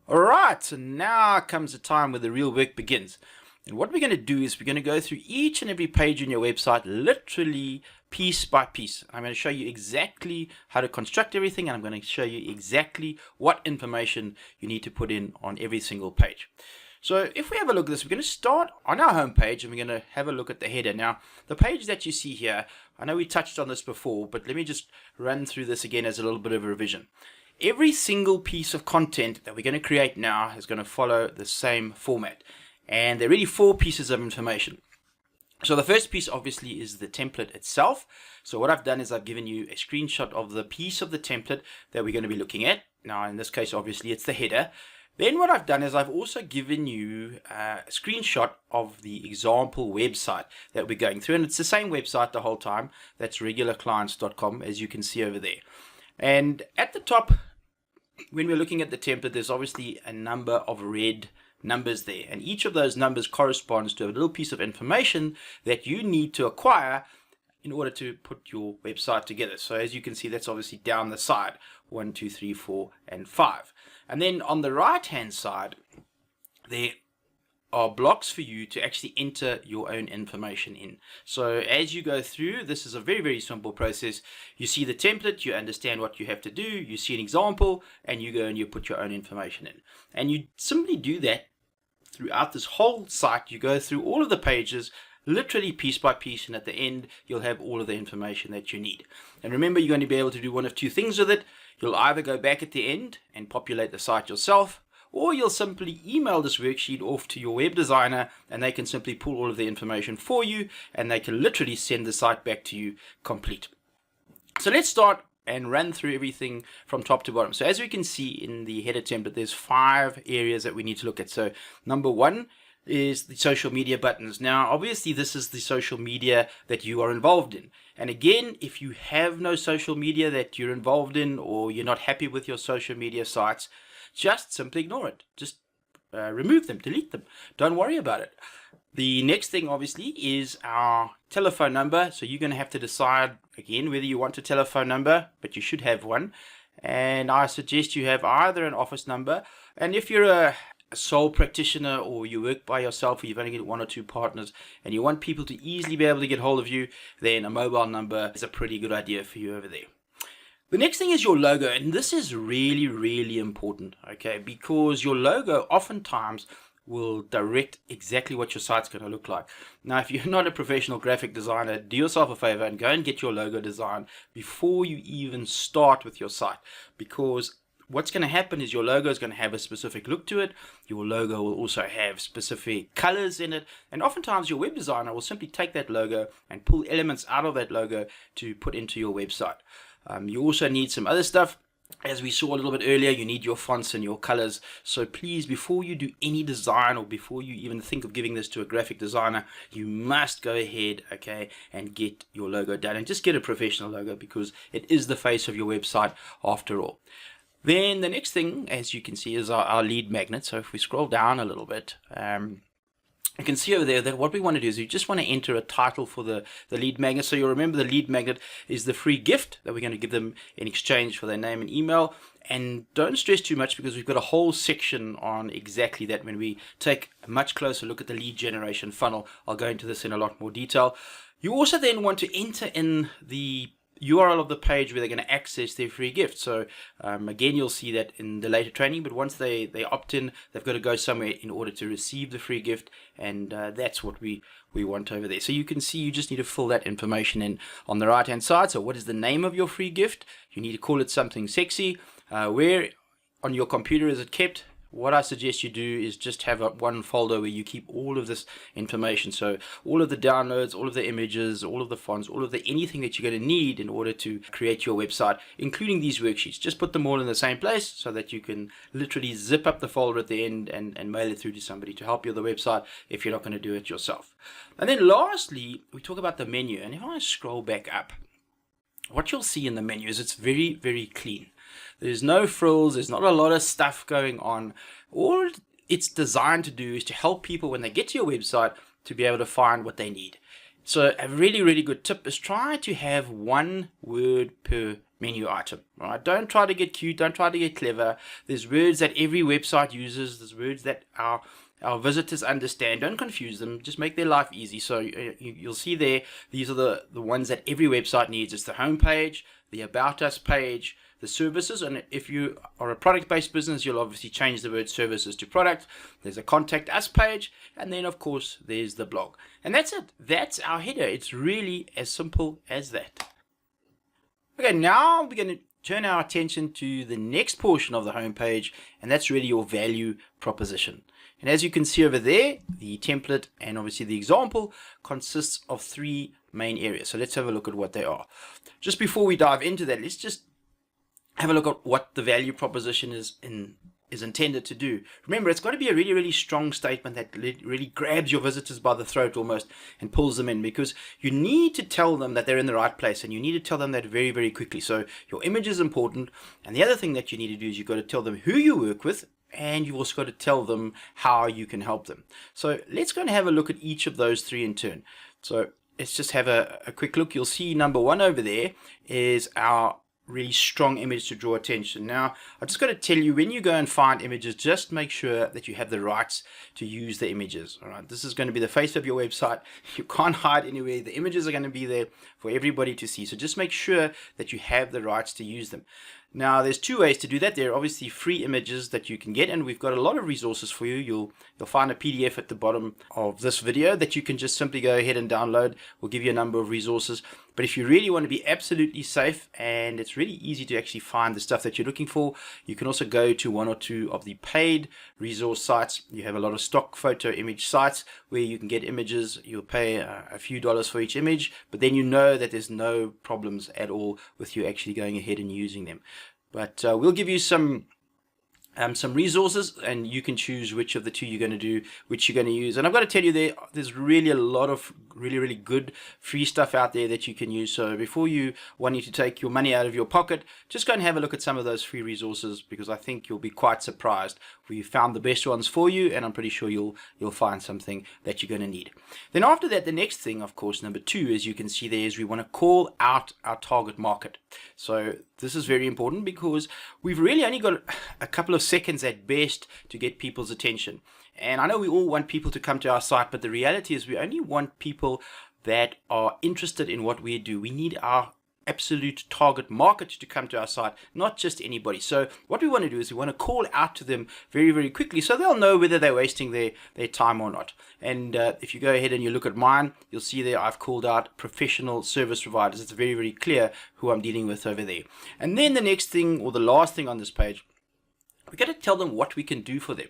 Alright, so now comes the time where the real work begins. And what we're going to do is we're going to go through each and every page on your website, literally piece by piece. I'm going to show you exactly how to construct everything, and I'm going to show you exactly what information you need to put in on every single page. So if we have a look at this, we're going to start on our home page and we're going to have a look at the header. Now, the page that you see here, I know we touched on this before, but let me just run through this again as a little bit of a revision. Every single piece of content that we're going to create now is going to follow the same format. And there are really 4 pieces of information. So the first piece obviously is the template itself. So what I've done is I've given you a screenshot of the piece of the template that we're going to be looking at. Now in this case obviously it's the header. Then what I've done is I've also given you a screenshot of the example website that we're going through. And it's the same website the whole time. That's regularclients.com, as you can see over there. And at the top, when we're looking at the template, there's obviously a number of red numbers there. And each of those numbers corresponds to a little piece of information that you need to acquire in order to put your website together. So as you can see, that's obviously down the side, 1, 2, 3, 4, and 5. And then on the right-hand side, there are blocks for you to actually enter your own information in. So as you go through, this is a very, very simple process. You see the template, you understand what you have to do, you see an example, and you go and you put your own information in. And you simply do that throughout this whole site. You go through all of the pages, literally piece by piece, and at the end, you'll have all of the information that you need. And remember, you're going to be able to do one of 2 things with it. You'll either go back at the end and populate the site yourself, or you'll simply email this worksheet off to your web designer and they can simply pull all of the information for you and they can literally send the site back to you complete. So let's start and run through everything from top to bottom. So as we can see in the header template, there's 5 areas that we need to look at. So number 1 is the social media buttons. Now obviously this is the social media that you are involved in. And again, if you have no social media that you're involved in, or you're not happy with your social media sites, just simply ignore it. Just remove them, delete them. Don't worry about it. The next thing obviously is our telephone number. So you're going to have to decide again whether you want a telephone number, but you should have one. And I suggest you have either an office number, and if you're a sole practitioner or you work by yourself, or you've only got 1 or 2 partners and you want people to easily be able to get hold of you, then a mobile number is a pretty good idea for you over there. The next thing is your logo, and this is really, really important, okay, because your logo oftentimes will direct exactly what your site's going to look like. Now, if you're not a professional graphic designer, do yourself a favor and go and get your logo designed before you even start with your site, because what's going to happen is your logo is going to have a specific look to it. Your logo will also have specific colors in it. And oftentimes your web designer will simply take that logo and pull elements out of that logo to put into your website. You also need some other stuff. As we saw a little bit earlier, you need your fonts and your colors. So please, before you do any design, or before you even think of giving this to a graphic designer, you must go ahead, okay, and get your logo done. And just get a professional logo, because it is the face of your website after all. Then the next thing, as you can see, is our lead magnet. So if we scroll down a little bit, you can see over there that what we want to do is we just want to enter a title for the lead magnet. So you'll remember the lead magnet is the free gift that we're going to give them in exchange for their name and email. And don't stress too much, because we've got a whole section on exactly that when we take a much closer look at the lead generation funnel. I'll go into this in a lot more detail. You also then want to enter in the URL of the page where they're going to access their free gift. So again, you'll see that in the later training, but once they opt in, they've got to go somewhere in order to receive the free gift, and that's what we want over there. So you can see you just need to fill that information in on the right hand side. So what is the name of your free gift? You need to call it something sexy. Where on your computer is it kept? What I suggest you do is just have one folder where you keep all of this information. So all of the downloads, all of the images, all of the fonts, all of the anything that you're going to need in order to create your website, including these worksheets. Just put them all in the same place so that you can literally zip up the folder at the end and mail it through to somebody to help you with the website if you're not going to do it yourself. And then lastly, we talk about the menu. And if I scroll back up, what you'll see in the menu is it's very, very clean. There's no frills, there's not a lot of stuff going on. All it's designed to do is to help people when they get to your website to be able to find what they need. So a really, really good tip is try to have 1 word per menu item. All right, don't try to get cute, don't try to get clever. There's words that every website uses, there's words that our visitors understand. Don't confuse them, just make their life easy. So you'll see there, these are the ones that every website needs. It's the home page, the about us page, the services, and if you are a product-based business, you'll obviously change the word services to product. There's a contact us page, and then of course there's the blog. And that's it. That's our header. It's really as simple as that. Okay, now we're going to turn our attention to the next portion of the home page, and that's really your value proposition. And as you can see over there, the template and obviously the example consists of 3 main areas. So let's have a look at what they are. Just before we dive into that, let's just have a look at what the value proposition is intended to do. Remember, it's got to be a really, really strong statement that really grabs your visitors by the throat almost and pulls them in, because you need to tell them that they're in the right place, and you need to tell them that very, very quickly. So your image is important, and the other thing that you need to do is you've got to tell them who you work with, and you've also got to tell them how you can help them. So let's go and have a look at each of those 3 in turn. So let's just have a quick look. You'll see number 1 over there is our really strong image to draw attention. Now, I've just got to tell you, when you go and find images, just make sure that you have the rights to use the images. All right, this is going to be the face of your website. You can't hide anywhere. The images are going to be there for everybody to see. So just make sure that you have the rights to use them. Now, there's 2 ways to do that. There are obviously free images that you can get, and we've got a lot of resources for you. You'll find a PDF at the bottom of this video that you can just simply go ahead and download. We'll give you a number of resources. But if you really want to be absolutely safe, and it's really easy to actually find the stuff that you're looking for, you can also go to 1 or 2 of the paid resource sites. You have a lot of stock photo image sites where you can get images. You'll pay a few dollars for each image, but then you know that there's no problems at all with you actually going ahead and using them. But we'll give you some resources, and you can choose which of the 2 you're going to do, which you're going to use. And I've got to tell you, there's really a lot of really, really good free stuff out there that you can use. So before you wanting to take your money out of your pocket, just go and have a look at some of those free resources, because I think you'll be quite surprised. We found the best ones for you, and I'm pretty sure you'll find something that you're going to need. Then after that, the next thing, of course, number 2, as you can see there, is we want to call out our target market. So this is very important, because we've really only got a couple of seconds at best to get people's attention. And I know we all want people to come to our site, but the reality is we only want people that are interested in what we do. We need our absolute target market to come to our site, not just anybody. So what we want to do is we want to call out to them very, very quickly, so they'll know whether they're wasting their time or not. And if you go ahead and you look at mine, you'll see there I've called out professional service providers. It's very, very clear who I'm dealing with over there. And then the next thing, or the last thing on this page, we've got to tell them what we can do for them.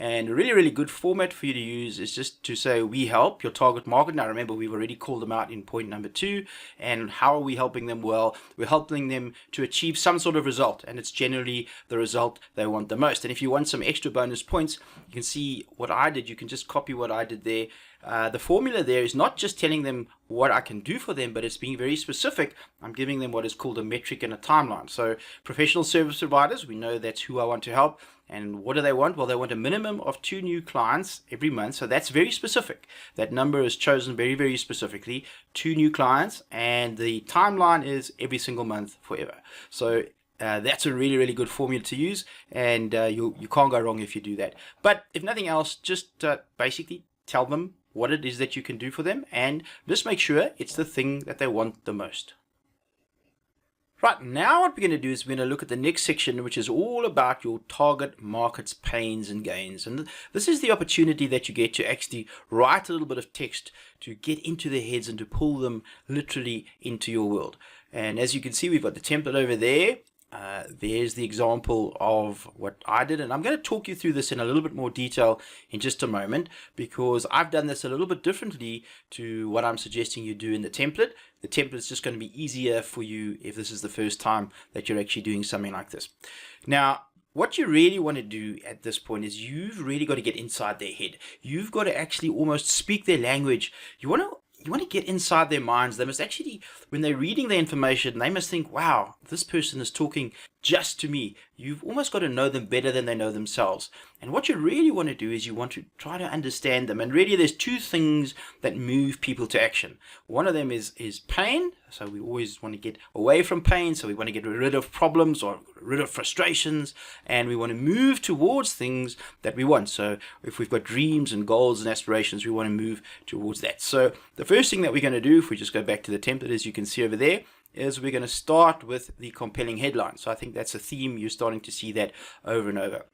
And a really, really good format for you to use is just to say, we help your target market. Now remember, we've already called them out in point number 2. And how are we helping them? Well, we're helping them to achieve some sort of result, and it's generally the result they want the most. And if you want some extra bonus points, you can see what I did. You can just copy what I did there. The formula there is not just telling them what I can do for them, but it's being very specific. I'm giving them what is called a metric and a timeline. So professional service providers, we know that's who I want to help. And what do they want? Well, they want a minimum of 2 new clients every month. So that's very specific. That number is chosen very, very specifically. 2 new clients, and the timeline is every single month forever. So that's a really, really good formula to use, and you can't go wrong if you do that. But if nothing else, just basically tell them what it is that you can do for them, and just make sure it's the thing that they want the most. Right, now what we're going to do is we're going to look at the next section, which is all about your target market's pains and gains. And this is the opportunity that you get to actually write a little bit of text to get into their heads and to pull them literally into your world. And as you can see, we've got the template over there. There's the example of what I did, and I'm going to talk you through this in a little bit more detail in just a moment, because I've done this a little bit differently to what I'm suggesting you do in the template. The template is just going to be easier for you if this is the first time that you're actually doing something like this. Now, what you really want to do at this point is you've really got to get inside their head. You've got to actually almost speak their language. You want to get inside their minds. They must actually, when they're reading the information, they must think, wow, this person is talking just to me. You've almost got to know them better than they know themselves. And what you really want to do is you want to try to understand them. And really there's two things that move people to action. One of them is pain. So we always want to get away from pain. So we want to get rid of problems or rid of frustrations. And we want to move towards things that we want. So if we've got dreams and goals and aspirations, we want to move towards that. So the first thing that we're going to do, if we just go back to the template, as you can see over there, is we're going to start with the compelling headline. So I think that's a theme. You're starting to see that over and over.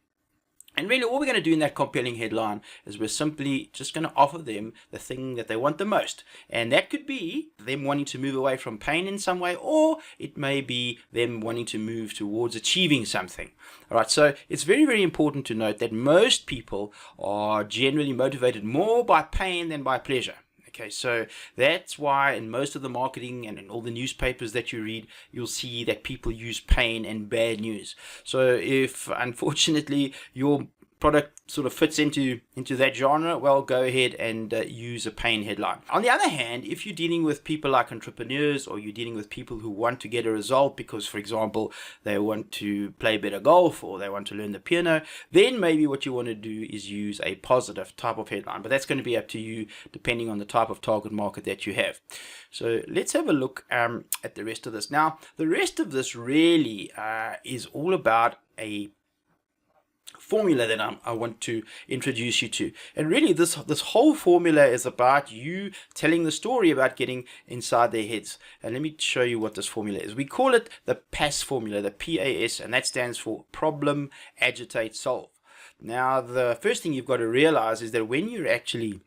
And really all we're going to do in that compelling headline is we're simply just going to offer them the thing that they want the most. And that could be them wanting to move away from pain in some way, or it may be them wanting to move towards achieving something. All right, so it's very, very important to note that most people are generally motivated more by pain than by pleasure. Okay, so that's why in most of the marketing and in all the newspapers that you read, you'll see that people use pain and bad news. So if unfortunately your product sort of fits into that genre, well, go ahead and use a pain headline. On the other hand, if you're dealing with people like entrepreneurs, or you're dealing with people who want to get a result because, for example, they want to play better golf or they want to learn the piano, then maybe what you want to do is use a positive type of headline. But that's going to be up to you depending on the type of target market that you have. So let's have a look at the rest of this. Now, the rest of this really is all about a formula that I want to introduce you to. And really this whole formula is about you telling the story about getting inside their heads. And let me show you what this formula is. We call it the PAS formula, the PAS, and that stands for problem, agitate, solve. Now the first thing you've got to realize is that when you're actually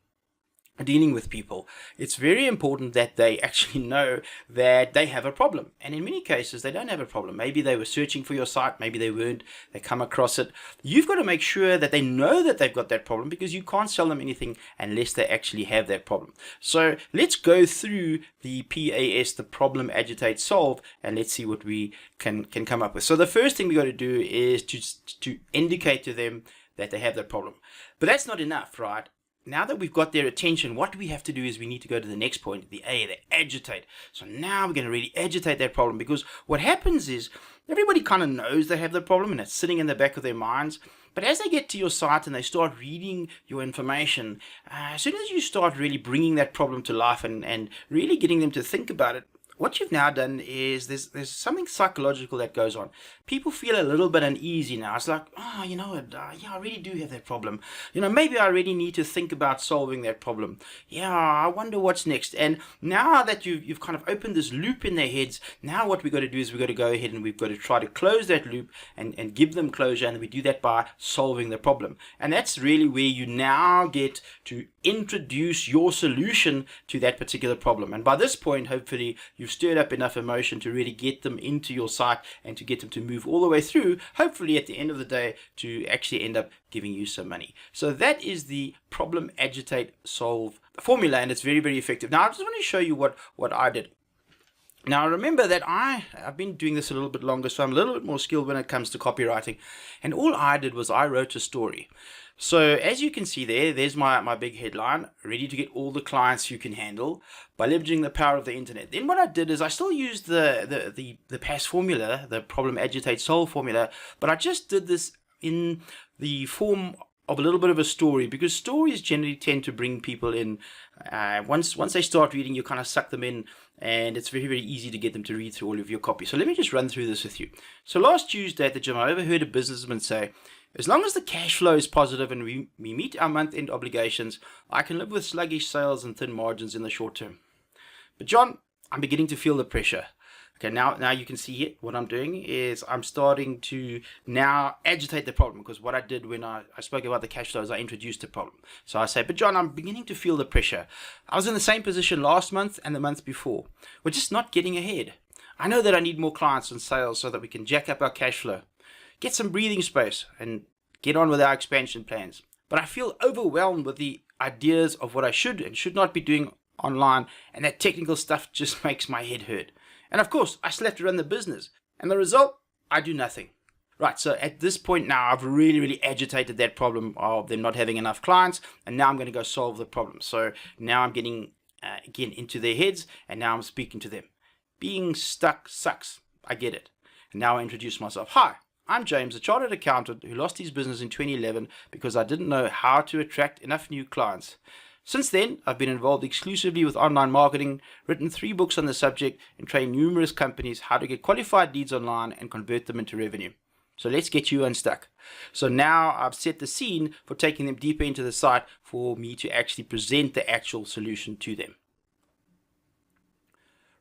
dealing with people, it's very important that they actually know that they have a problem. And in many cases, they don't have a problem. Maybe they were searching for your site, maybe they weren't, they come across it. You've got to make sure that they know that they've got that problem, because you can't sell them anything unless they actually have that problem. So let's go through the PAS, the problem, agitate, solve, and let's see what we can come up with. So the first thing we got to do is to indicate to them that they have that problem. But that's not enough, right? Now that we've got their attention, what we have to do is we need to go to the next point, the A, the agitate. So now we're going to really agitate that problem, because what happens is everybody kind of knows they have the problem and it's sitting in the back of their minds. But as they get to your site and they start reading your information, as soon as you start really bringing that problem to life and really getting them to think about it, what you've now done is there's something psychological that goes on. People feel a little bit uneasy now. It's like, oh, you know what, yeah, I really do have that problem. You know, maybe I really need to think about solving that problem. Yeah, I wonder what's next. And now that you've kind of opened this loop in their heads, now what we've got to do is we've got to go ahead and we've got to try to close that loop and give them closure. And we do that by solving the problem. And that's really where you now get to introduce your solution to that particular problem. And by this point, hopefully, you've stirred up enough emotion to really get them into your site and to get them to move all the way through, hopefully at the end of the day, to actually end up giving you some money. So that is the problem, agitate, solve formula, and it's very, very effective. Now, I just want to show you what I did. Now, remember that I've been doing this a little bit longer, so I'm a little bit more skilled when it comes to copywriting. And all I did was I wrote a story. So as you can see there's my big headline, ready to get all the clients you can handle by leveraging the power of the internet. Then what I did is I still used the PAS formula, the problem, agitate, solve formula, but I just did this in the form of a little bit of a story, because stories generally tend to bring people in. Once they start reading, you kind of suck them in, and it's very, very easy to get them to read through all of your copy. So let me just run through this with you. So last Tuesday at the gym, I overheard a businessman say, as long as the cash flow is positive and we meet our month-end obligations, I can live with sluggish sales and thin margins in the short term. But John, I'm beginning to feel the pressure. Okay, now you can see here, what I'm doing is I'm starting to now agitate the problem, because what I did when I spoke about the cash flows, I introduced the problem. So I say, but John, I'm beginning to feel the pressure. I was in the same position last month and the month before. We're just not getting ahead. I know that I need more clients and sales so that we can jack up our cash flow, get some breathing space, and get on with our expansion plans. But I feel overwhelmed with the ideas of what I should and should not be doing online, and that technical stuff just makes my head hurt. And of course, I still have to run the business. And the result, I do nothing. Right, so at this point now, I've really, really agitated that problem of them not having enough clients, and now I'm going to go solve the problem. So now I'm getting, again, into their heads, and now I'm speaking to them. Being stuck sucks. I get it. And now I introduce myself. Hi, I'm James, a chartered accountant who lost his business in 2011 because I didn't know how to attract enough new clients. Since then, I've been involved exclusively with online marketing, written 3 books on the subject, and trained numerous companies how to get qualified leads online and convert them into revenue. So let's get you unstuck. So now I've set the scene for taking them deeper into the site for me to actually present the actual solution to them.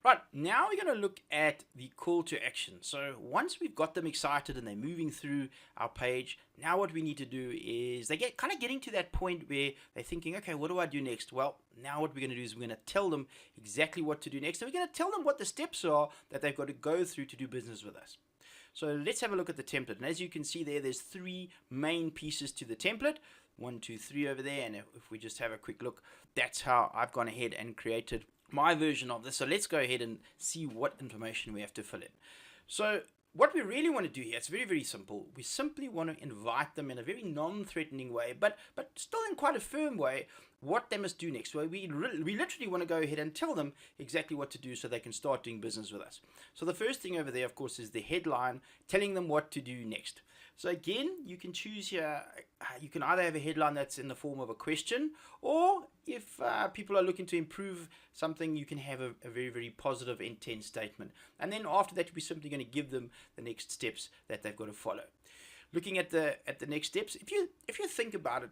Right, now we're going to look at the call to action. So once we've got them excited and they're moving through our page, now what we need to do is they get getting to that point where they're thinking, okay, what do I do next? Well, now what we're going to do is we're going to tell them exactly what to do next. And we're going to tell them what the steps are that they've got to go through to do business with us. So let's have a look at the template. And as you can see there's 3 main pieces to the template. 1, 2, 3 over there. And if we just have a quick look, that's how I've gone ahead and created my version of this. So let's go ahead and see what information we have to fill in. So what we really want to do here, it's very, very simple. We simply want to invite them in a very non-threatening way, but still in quite a firm way, what they must do next. So we literally want to go ahead and tell them exactly what to do so they can start doing business with us. So the first thing over there, of course, is the headline telling them what to do next. So again, you can choose here, you can either have a headline that's in the form of a question, or if people are looking to improve something, you can have a very, very positive intent statement. And then after that, we're simply going to give them the next steps that they've got to follow. Looking at the next steps, if you think about it,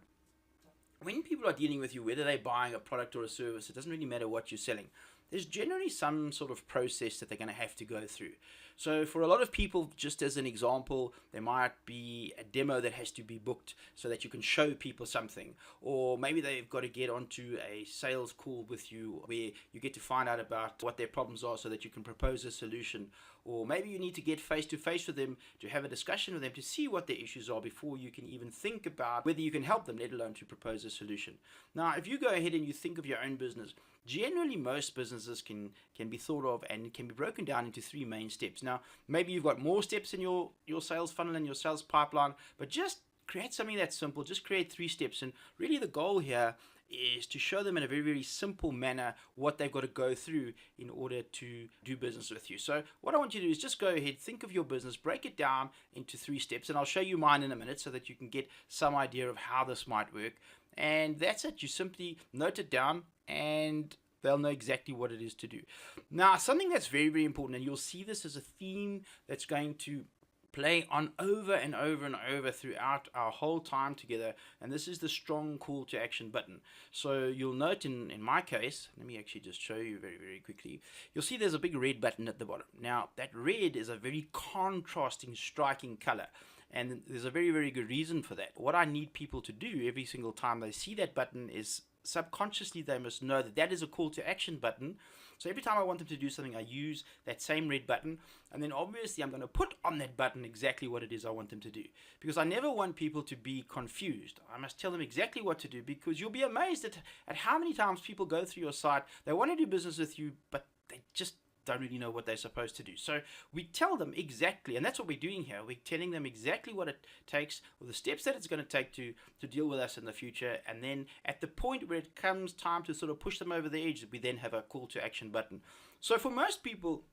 when people are dealing with you, whether they're buying a product or a service, it doesn't really matter what you're selling. There's generally some sort of process that they're going to have to go through. So for a lot of people, just as an example, there might be a demo that has to be booked so that you can show people something. Or maybe they've got to get onto a sales call with you where you get to find out about what their problems are so that you can propose a solution. Or maybe you need to get face-to-face with them to have a discussion with them to see what their issues are before you can even think about whether you can help them, let alone to propose a solution. Now, if you go ahead and you think of your own business, generally most businesses can be thought of and can be broken down into 3 main steps. Now, maybe you've got more steps in your sales funnel and your sales pipeline, but just create something that's simple. Just create 3 steps. And really the goal here is to show them in a very, very simple manner what they've got to go through in order to do business with you. So what I want you to do is just go ahead, think of your business, break it down into 3 steps, and I'll show you mine in a minute so that you can get some idea of how this might work. And that's it. You simply note it down and they'll know exactly what it is to do. Now, something that's very, very important, and you'll see this as a theme that's going to play on over and over and over throughout our whole time together, and this is the strong call to action button. So you'll note in my case, let me actually just show you very, very quickly, you'll see there's a big red button at the bottom. Now, that red is a very contrasting, striking color. And there's a very, very good reason for that. What I need people to do every single time they see that button is subconsciously they must know that that is a call to action button. So every time I want them to do something, I use that same red button, and then obviously I'm going to put on that button exactly what it is I want them to do, because I never want people to be confused. I must tell them exactly what to do, because you'll be amazed at how many times people go through your site, they want to do business with you, but they just don't really know what they're supposed to do. So we tell them exactly, and that's what we're doing here. We're telling them exactly what it takes, or the steps that it's going to take to deal with us in the future. And then at the point where it comes time to sort of push them over the edge, we then have a call to action button. So for most people,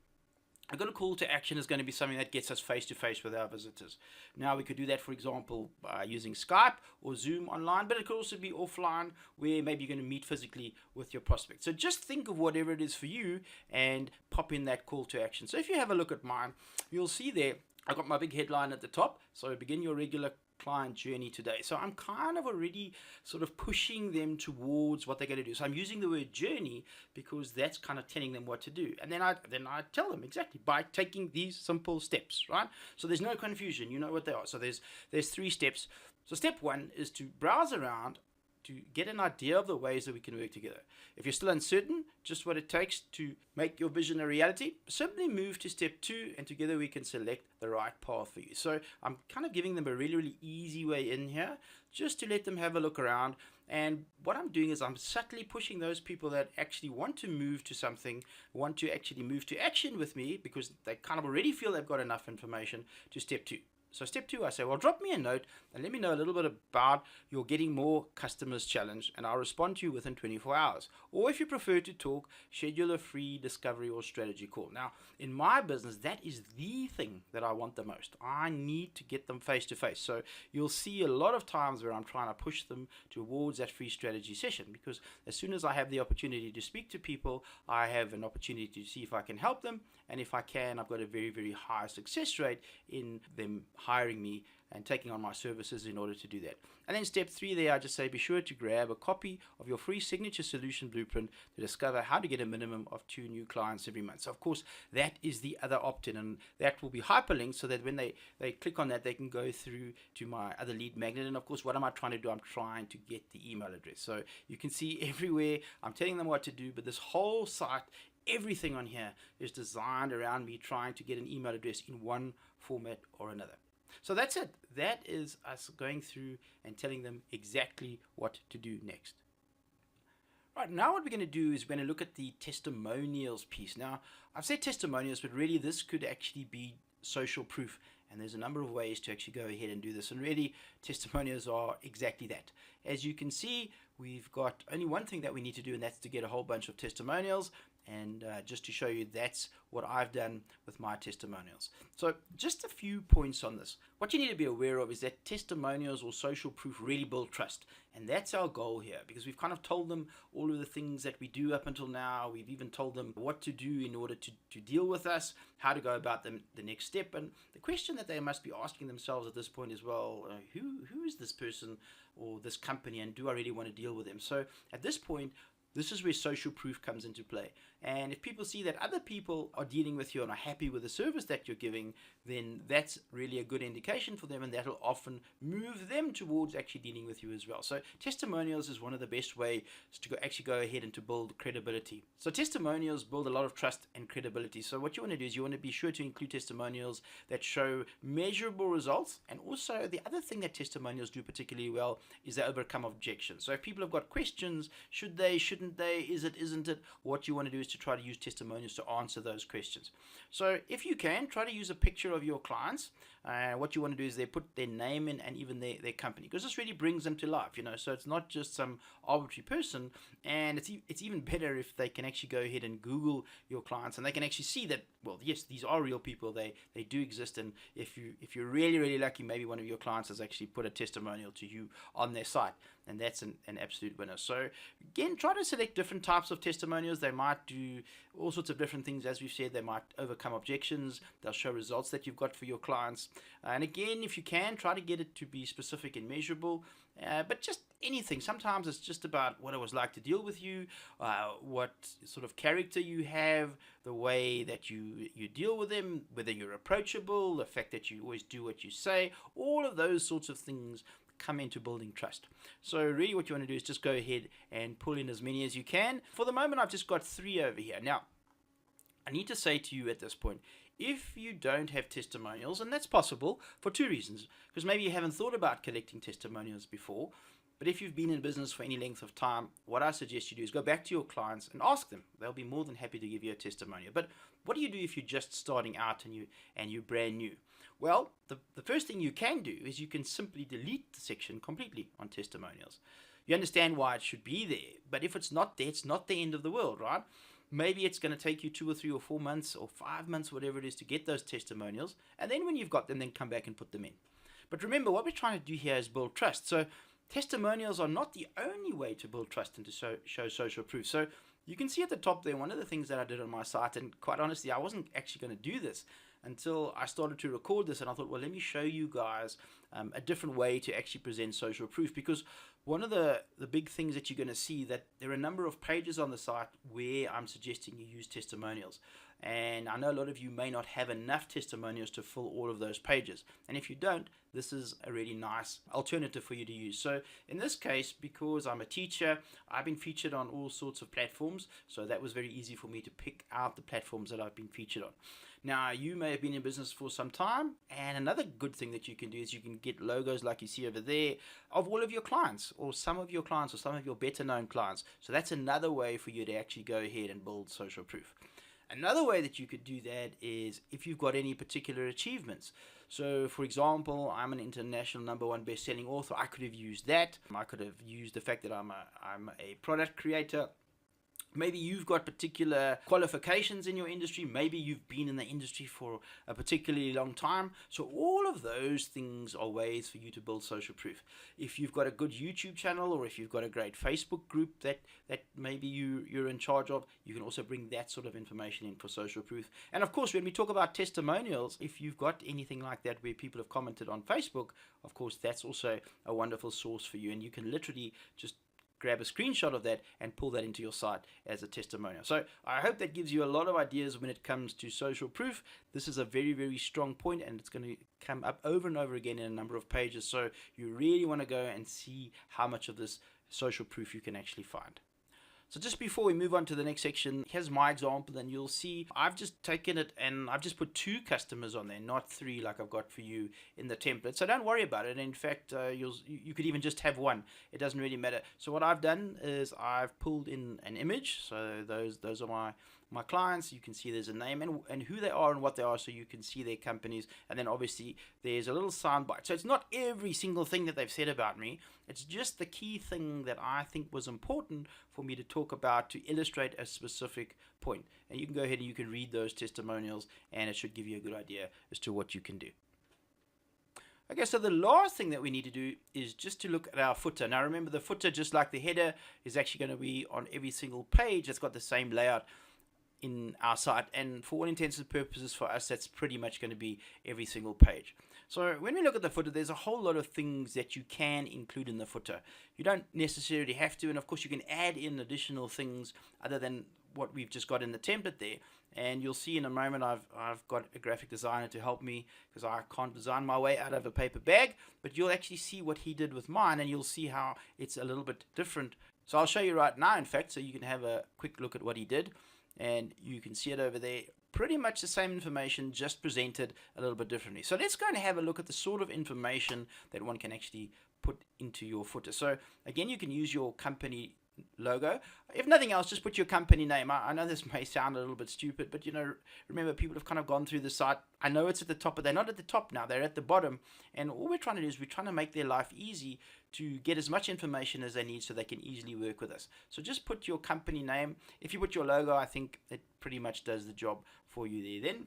a good call to action is going to be something that gets us face to face with our visitors. Now, we could do that, for example, by using Skype or Zoom online, but it could also be offline where maybe you're going to meet physically with your prospect. So just think of whatever it is for you and pop in that call to action. So if you have a look at mine, you'll see there, I've got my big headline at the top. So begin your regular client journey today. So I'm kind of already sort of pushing them towards what they're going to do. So I'm using the word journey because that's kind of telling them what to do. And then I tell them exactly by taking these simple steps, right? So there's no confusion. You know what they are. So there's 3 steps. So step 1 is to browse around to get an idea of the ways that we can work together. If you're still uncertain just what it takes to make your vision a reality, simply move to step 2 and together we can select the right path for you. So I'm kind of giving them a really, really easy way in here just to let them have a look around. And what I'm doing is I'm subtly pushing those people that actually want to move to something, want to actually move to action with me because they kind of already feel they've got enough information, to step 2. So step 2, I say, well, drop me a note and let me know a little bit about your Getting More Customers challenge, and I'll respond to you within 24 hours. Or if you prefer to talk, schedule a free discovery or strategy call. Now, in my business, that is the thing that I want the most. I need to get them face to face. So you'll see a lot of times where I'm trying to push them towards that free strategy session, because as soon as I have the opportunity to speak to people, I have an opportunity to see if I can help them, and if I can, I've got a very, very high success rate in them hiring me and taking on my services in order to do that. And then step 3 there, I just say be sure to grab a copy of your free signature solution blueprint to discover how to get a minimum of 2 new clients every month. So of course that is the other opt-in, and that will be hyperlinked so that when they click on that, they can go through to my other lead magnet. And of course, what am I trying to do? I'm trying to get the email address. So you can see everywhere I'm telling them what to do, but this whole site, everything on here is designed around me trying to get an email address in one format or another. So that's it. That is us going through and telling them exactly what to do next. Right, now what we're going to do is we're going to look at the testimonials piece. Now, I've said testimonials, but really this could actually be social proof. And there's a number of ways to actually go ahead and do this. And really, testimonials are exactly that. As you can see, we've got only one thing that we need to do, and that's to get a whole bunch of testimonials. And just to show you, that's what I've done with my testimonials. So just a few points on this. What you need to be aware of is that testimonials or social proof really build trust. And that's our goal here, because we've kind of told them all of the things that we do up until now. We've even told them what to do in order to deal with us, how to go about the next step. And the question that they must be asking themselves at this point is, well, who is this person or this company, and do I really want to deal with them? So at this point, this is where social proof comes into play. And if people see that other people are dealing with you and are happy with the service that you're giving, then that's really a good indication for them, and that'll often move them towards actually dealing with you as well. So testimonials is one of the best ways to actually go ahead and to build credibility. So testimonials build a lot of trust and credibility. So what you want to do is you want to be sure to include testimonials that show measurable results. And also the other thing that testimonials do particularly well is they overcome objections. So if people have got questions, should they, shouldn't they, is it, isn't it, what you want to do is to try to use testimonials to answer those questions. So if you can, try to use a picture of your clients. What you want to do is they put their name in and even their company, because this really brings them to life, you know. So it's not just some arbitrary person, and it's even better if they can actually go ahead and Google your clients, and they can actually see that, well, yes, these are real people, they do exist. And if you're really, really lucky, maybe one of your clients has actually put a testimonial to you on their site, and that's an absolute winner. So again, try to select different types of testimonials. They might do all sorts of different things. As we've said, they might overcome objections, they'll show results that you've got for your clients. And again, if you can, try to get it to be specific and measurable, but just anything. Sometimes it's just about what it was like to deal with you, what sort of character you have, the way that you deal with them, whether you're approachable, the fact that you always do what you say. All of those sorts of things come into building trust. So really what you want to do is just go ahead and pull in as many as you can. For the moment, I've just got 3 over here. Now, I need to say to you at this point, if you don't have testimonials, and that's possible for 2 reasons, because maybe you haven't thought about collecting testimonials before, but if you've been in business for any length of time, what I suggest you do is go back to your clients and ask them. They'll be more than happy to give you a testimonial. But what do you do if you're just starting out and you're brand new? Well, the first thing you can do is you can simply delete the section completely on testimonials. You understand why it should be there, but if it's not there, it's not the end of the world, right? Maybe it's going to take you 2 or 3 or 4 months or 5 months, whatever it is, to get those testimonials. And then when you've got them, then come back and put them in. But remember, what we're trying to do here is build trust. So testimonials are not the only way to build trust and to show social proof. So you can see at the top there, one of the things that I did on my site, and quite honestly, I wasn't actually going to do this until I started to record this, and I thought, well, let me show you guys a different way to actually present social proof, because one of the big things that you're going to see, that there are a number of pages on the site where I'm suggesting you use testimonials. And I know a lot of you may not have enough testimonials to fill all of those pages. And if you don't, this is a really nice alternative for you to use. So in this case, because I'm a teacher, I've been featured on all sorts of platforms. So that was very easy for me to pick out the platforms that I've been featured on. Now, you may have been in business for some time. And another good thing that you can do is you can get logos like you see over there of all of your clients, or some of your clients, or some of your better known clients. So that's another way for you to actually go ahead and build social proof. Another way that you could do that is if you've got any particular achievements. So for example, I'm an international #1 best-selling author. I could have used that. I could have used the fact that I'm a product creator. Maybe you've got particular qualifications in your industry. Maybe you've been in the industry for a particularly long time. So all of those things are ways for you to build social proof. If you've got a good YouTube channel, or if you've got a great Facebook group that maybe you're in charge of, you can also bring that sort of information in for social proof. And of course, when we talk about testimonials, if you've got anything like that where people have commented on Facebook, of course, that's also a wonderful source for you. And you can literally just grab a screenshot of that and pull that into your site as a testimonial. So I hope that gives you a lot of ideas when it comes to social proof. This is a very, very strong point, and it's going to come up over and over again in a number of pages. So you really want to go and see how much of this social proof you can actually find. So just before we move on to the next section, here's my example, and you'll see I've just taken it and I've just put 2 customers on there, not 3 like I've got for you in the template. So don't worry about it. In fact, you could even just have 1. It doesn't really matter. So what I've done is I've pulled in an image. So those are my clients. You can see there's a name and who they are and what they are, so you can see their companies. And then obviously there's a little soundbite. So it's not every single thing that they've said about me. It's just the key thing that I think was important for me to talk about to illustrate a specific point. And you can go ahead and you can read those testimonials, and it should give you a good idea as to what you can do. Okay, so the last thing that we need to do is just to look at our footer. Now remember, the footer, just like the header, is actually going to be on every single page. It's got the same layout in our site, and for all intents and purposes for us, that's pretty much going to be every single page. So when we look at the footer, there's a whole lot of things that you can include in the footer. You don't necessarily have to, and of course you can add in additional things other than what we've just got in the template there. And you'll see in a moment I've got a graphic designer to help me, because I can't design my way out of a paper bag, but you'll actually see what he did with mine, and you'll see how it's a little bit different. So I'll show you right now, in fact, so you can have a quick look at what he did. And you can see it over there, pretty much the same information, just presented a little bit differently. So let's go and have a look at the sort of information that one can actually put into your footer. So again, you can use your company logo. If nothing else, just put your company name. I know this may sound a little bit stupid, but remember, people have kind of gone through the site. I know it's at the top, but they're not at the top now, they're at the bottom. And all we're trying to do is we're trying to make their life easy to get as much information as they need so they can easily work with us. So just put your company name. If you put your logo, I think it pretty much does the job for you there. Then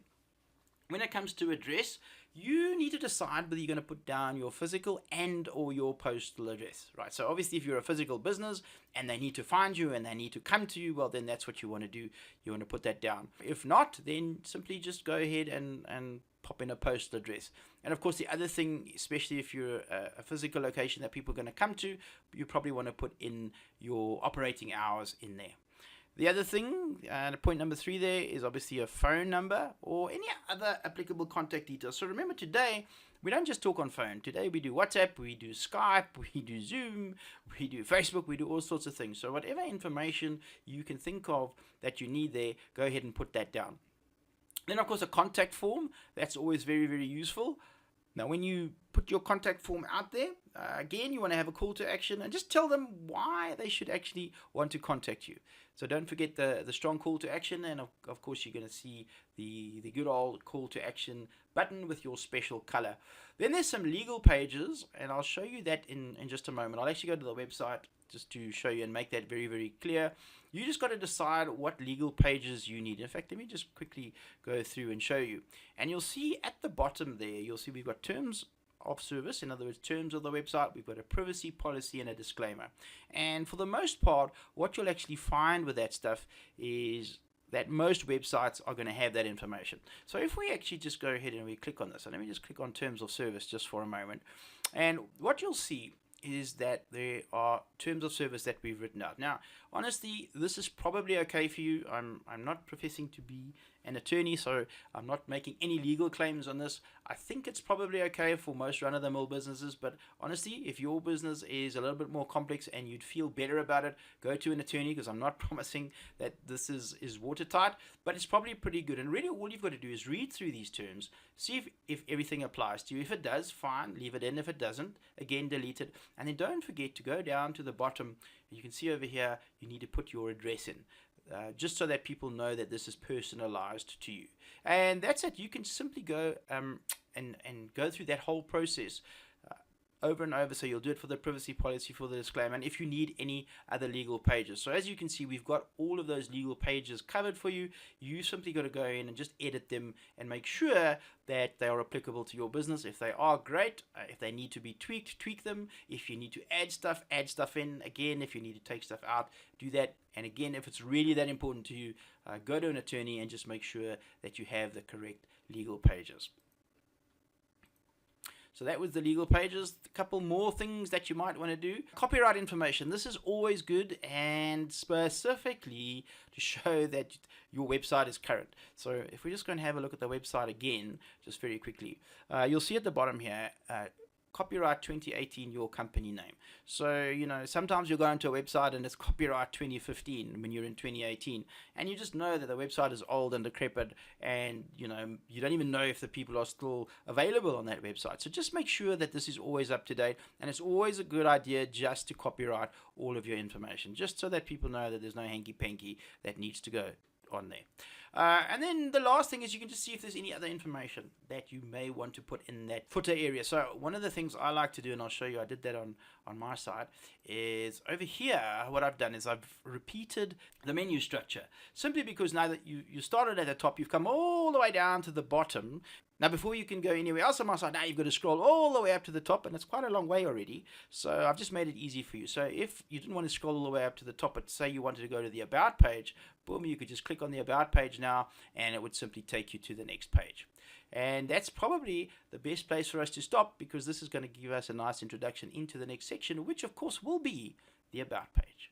when it comes to address, you need to decide whether you're going to put down your physical and or your postal address, right? So obviously if you're a physical business and they need to find you and they need to come to you, well, then that's what you want to do. You want to put that down. If not, then simply just go ahead and pop in a postal address. And of course, the other thing, especially if you're a physical location that people are going to come to, you probably want to put in your operating hours in there. The other thing, point number 3 there, is obviously a phone number or any other applicable contact details. So remember, today, we don't just talk on phone. Today we do WhatsApp, we do Skype, we do Zoom, we do Facebook, we do all sorts of things. So whatever information you can think of that you need there, go ahead and put that down. Then, of course, a contact form. That's always very, very useful. Now, when you put your contact form out there, again, you want to have a call to action and just tell them why they should actually want to contact you. So don't forget the strong call to action, and of course you're going to see the good old call to action button with your special color. Then there's some legal pages, and I'll show you that in just a moment. I'll actually go to the website just to show you and make that very, very clear. You just got to decide what legal pages you need. In fact, let me just quickly go through and show you. And you'll see at the bottom there, you'll see we've got terms of service, in other words, terms of the website. We've got a privacy policy and a disclaimer. And for the most part, what you'll actually find with that stuff is that most websites are going to have that information. So if we actually just go ahead and we click on this, and let me just click on terms of service just for a moment, and what you'll see is that there are terms of service that we've written out. Now, honestly, this is probably okay for you. I'm not professing to be an attorney, so I'm not making any legal claims on this. I think it's probably okay for most run-of-the-mill businesses, but honestly, if your business is a little bit more complex and you'd feel better about it, go to an attorney, because I'm not promising that this is watertight, but it's probably pretty good. And really all you've got to do is read through these terms, see if everything applies to you. If it does, fine, leave it in. If it doesn't, again, delete it. And then don't forget to go down to the bottom. You can see over here, you need to put your address in. just so that people know that this is personalized to you. And that's it. You can simply go and go through that whole process over and over. So you'll do it for the privacy policy, for the disclaimer, and if you need any other legal pages. So as you can see, we've got all of those legal pages covered for you. You simply got to go in and just edit them and make sure that they are applicable to your business. If they are, great. If they need to be tweaked, tweak them. If you need to add stuff in. Again, if you need to take stuff out, do that. And again, if it's really that important to you, go to an attorney and just make sure that you have the correct legal pages. So that was the legal pages. A couple more things that you might want to do. Copyright information. This is always good, and specifically to show that your website is current. So if we're just going to have a look at the website again, just very quickly, you'll see at the bottom here, copyright 2018, your company name. So, sometimes you'll go into a website and it's copyright 2015 when you're in 2018, and you just know that the website is old and decrepit, and you don't even know if the people are still available on that website. So just make sure that this is always up to date, and it's always a good idea just to copyright all of your information, just so that people know that there's no hanky-panky that needs to go on there. And then the last thing is you can just see if there's any other information that you may want to put in that footer area. So one of the things I like to do, and I'll show you, I did that on my side, is over here what I've done is I've repeated the menu structure, simply because now that you started at the top, you've come all the way down to the bottom. Now before you can go anywhere else on my side, now you've got to scroll all the way up to the top, and it's quite a long way already. So I've just made it easy for you. So if you didn't want to scroll all the way up to the top, but say you wanted to go to the About page, boom, you could just click on the About page now, and it would simply take you to the next page. And that's probably the best place for us to stop, because this is going to give us a nice introduction into the next section, which of course will be the About page.